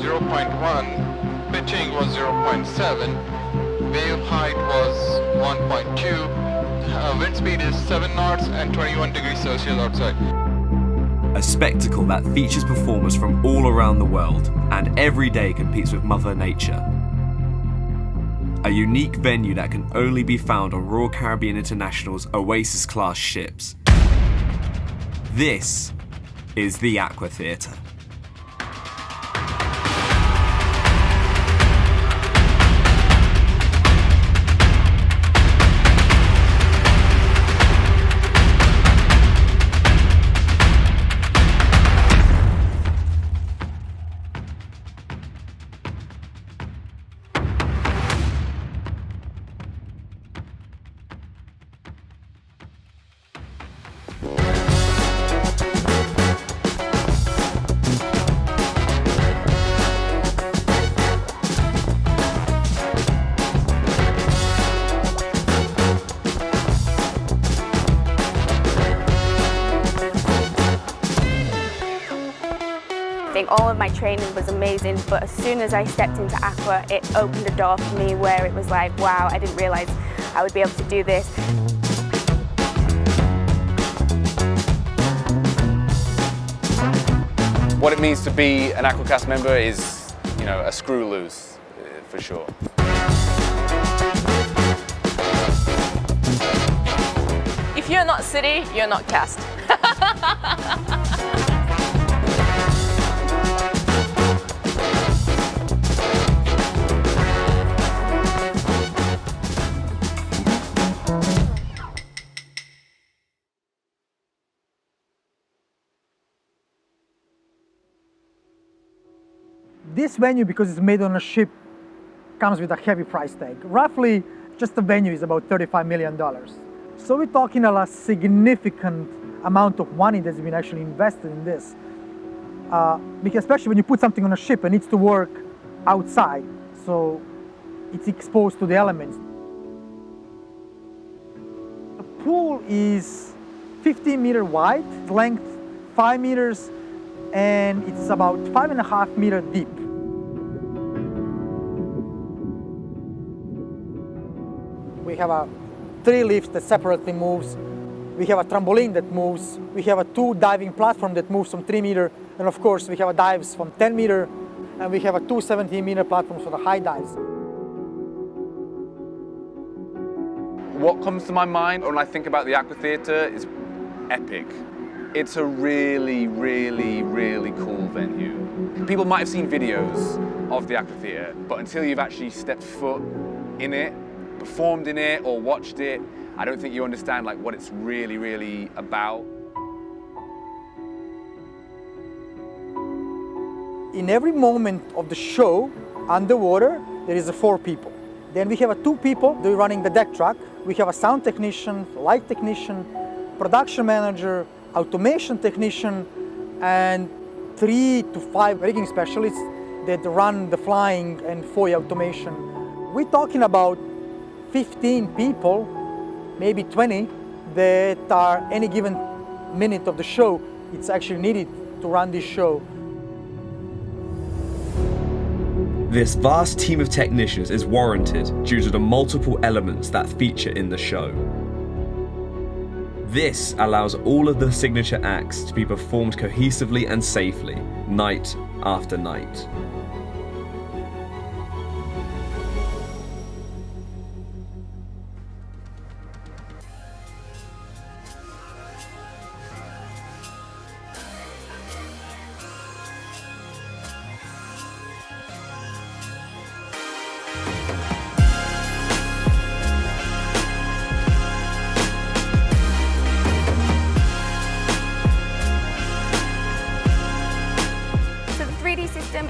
0.1, pitching was 0.7, wave height was 1.2, wind speed is 7 knots and 21 degrees Celsius outside. A spectacle that features performers from all around the world and every day competes with Mother Nature. A unique venue that can only be found on Royal Caribbean International's Oasis-class ships. This is the Aqua Theatre. I think all of my training was amazing, but as soon as I stepped into Aqua, it opened a door for me where it was like, wow, I didn't realise I would be able to do this. What it means to be an Aqua cast member is, you know, a screw loose, for sure. If you're not city, you're not cast. This venue, because it's made on a ship, comes with a heavy price tag. Roughly, just the venue is about $35 million. So we're talking a significant amount of money that's been actually invested in this. Because especially when you put something on a ship, it needs to work outside, so it's exposed to the elements. The pool is 15 meters wide, length 5 meters, and it's about 5.5 meters deep. We have 3 lifts that separately moves. We have a trampoline that moves. We have 2 diving platforms that moves from 3 meters. And of course, we have dives from 10 meters. And we have 2 17-meter platforms for the high dives. What comes to my mind when I think about the Aqua Theatre is epic. It's a really, really, really cool venue. People might have seen videos of the Aqua Theatre, but until you've actually stepped foot in it, performed in it, or watched it, I don't think you understand like what it's really, really about. In every moment of the show, underwater, there is 4 people. Then we have 2 people running the deck track. We have a sound technician, light technician, production manager, automation technician, and 3 to 5 rigging specialists that run the flying and FOI automation. We're talking about 15 people, maybe 20, that are any given minute of the show, it's actually needed to run this show. This vast team of technicians is warranted due to the multiple elements that feature in the show. This allows all of the signature acts to be performed cohesively and safely, night after night.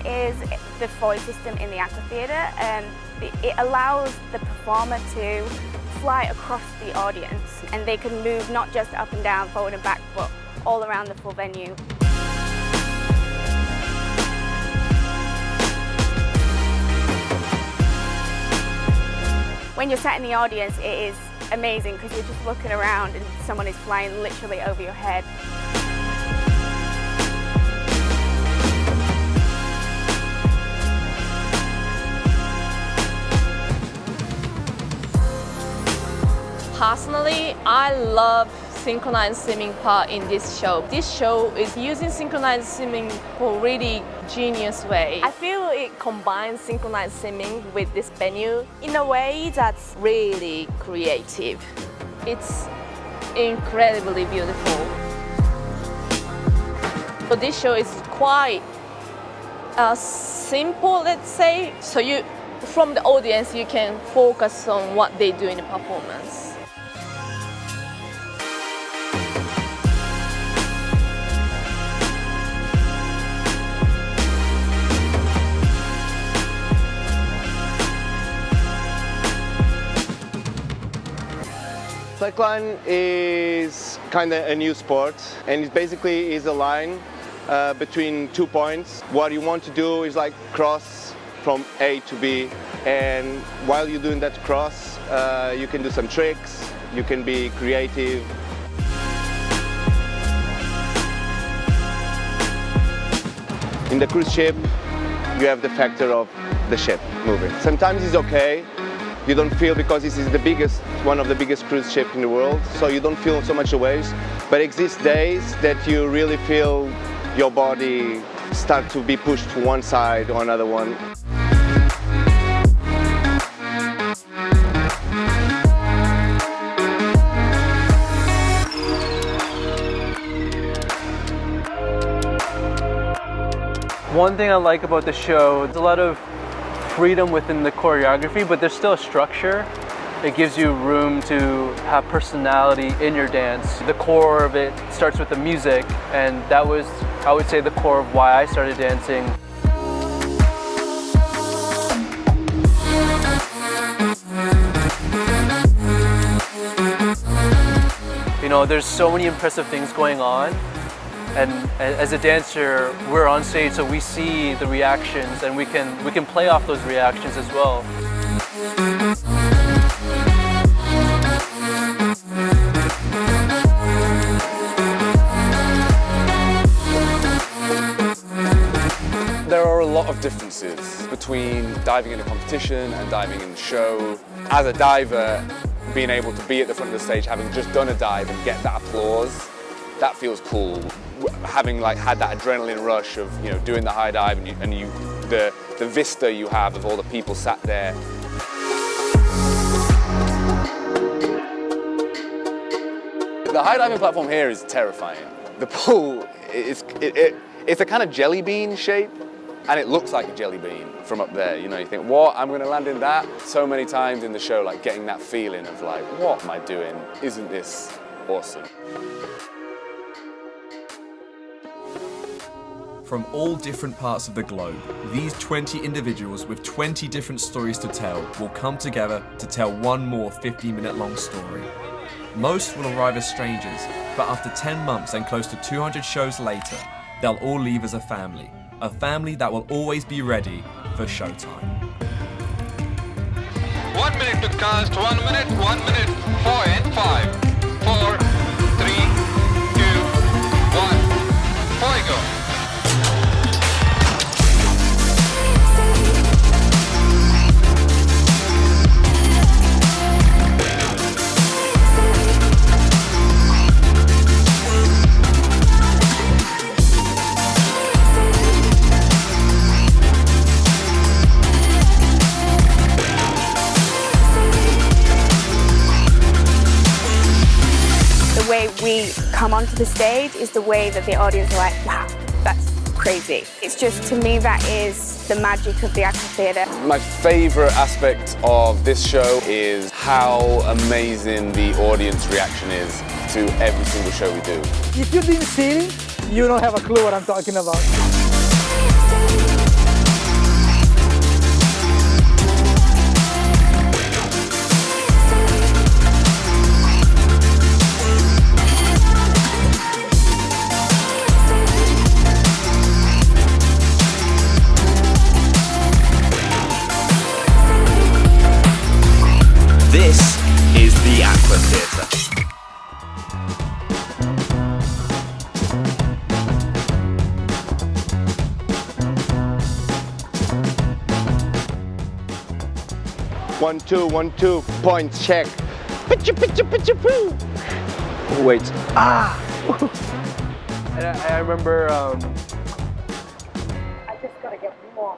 Is the FOI system in the Aqua Theatre. It allows the performer to fly across the audience, and they can move not just up and down, forward and back, but all around the full venue. When you're sat in the audience, it is amazing because you're just looking around and someone is flying literally over your head. I love synchronized swimming part in this show. This show is using synchronized swimming for really genius way. I feel it combines synchronized swimming with this venue in a way that's really creative. It's incredibly beautiful. So this show is quite simple, let's say. So from the audience, you can focus on what they do in the performance. Slackline is kind of a new sport, and it basically is a line between 2 points. What you want to do is like cross from A to B, and while you're doing that cross, you can do some tricks, you can be creative. In the cruise ship, you have the factor of the ship moving. Sometimes it's okay. You don't feel, because this is one of the biggest cruise ships in the world, so you don't feel so much the waves. But exist days that you really feel your body start to be pushed to one side or another one. One thing I like about the show is a lot of freedom within the choreography, but there's still a structure. It gives you room to have personality in your dance. The core of it starts with the music, and that was, I would say, the core of why I started dancing. You know, there's so many impressive things going on. And as a dancer, we're on stage, so we see the reactions, and we can play off those reactions as well. There are a lot of differences between diving in a competition and diving in the show. As a diver, being able to be at the front of the stage, having just done a dive and get that applause, that feels cool. Having had that adrenaline rush of doing the high dive and the vista you have of all the people sat there. The high diving platform here is terrifying. The pool it's a kind of jelly bean shape, and it looks like a jelly bean from up there. You think, what? I'm going to land in that? So many times in the show, getting that feeling of what am I doing? Isn't this awesome? From all different parts of the globe, these 20 individuals with 20 different stories to tell will come together to tell one more 50-minute long story. Most will arrive as strangers, but after 10 months and close to 200 shows later, they'll all leave as a family that will always be ready for showtime. 1 minute to cast, 1 minute, 1 minute, 4 and 5, 4, 3, 2, 1, 4 go. The way we come onto the stage is the way that the audience are like, wow, that's crazy. It's just, to me, that is the magic of the Aqua Theatre. My favourite aspect of this show is how amazing the audience reaction is to every single show we do. If you didn't see it, you don't have a clue what I'm talking about. This is the Aqua Theatre. One, two, points, check. Pitcha, pitcha, pitcha, poo. Wait. And I remember. I just gotta get more.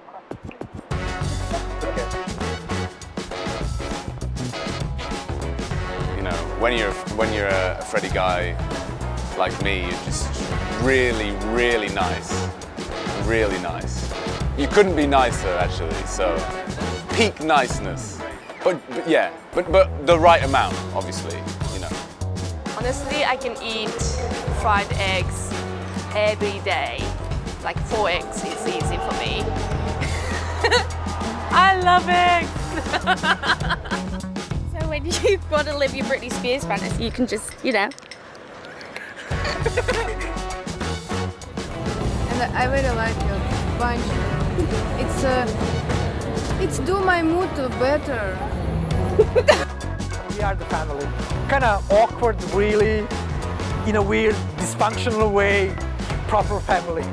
You know, when you're a Freddy guy like me, you're just really, really nice. Really nice. You couldn't be nicer, actually. So, peak niceness. But yeah, but the right amount, obviously. You know. Honestly, I can eat fried eggs every day. Like 4 eggs is easy for me. I love eggs! So when you've got to live your Britney Spears fantasy, you can just, you know. And I really like your bunch. It's do my mood better. We are the family. Kind of awkward, really, in a weird, dysfunctional way, proper family.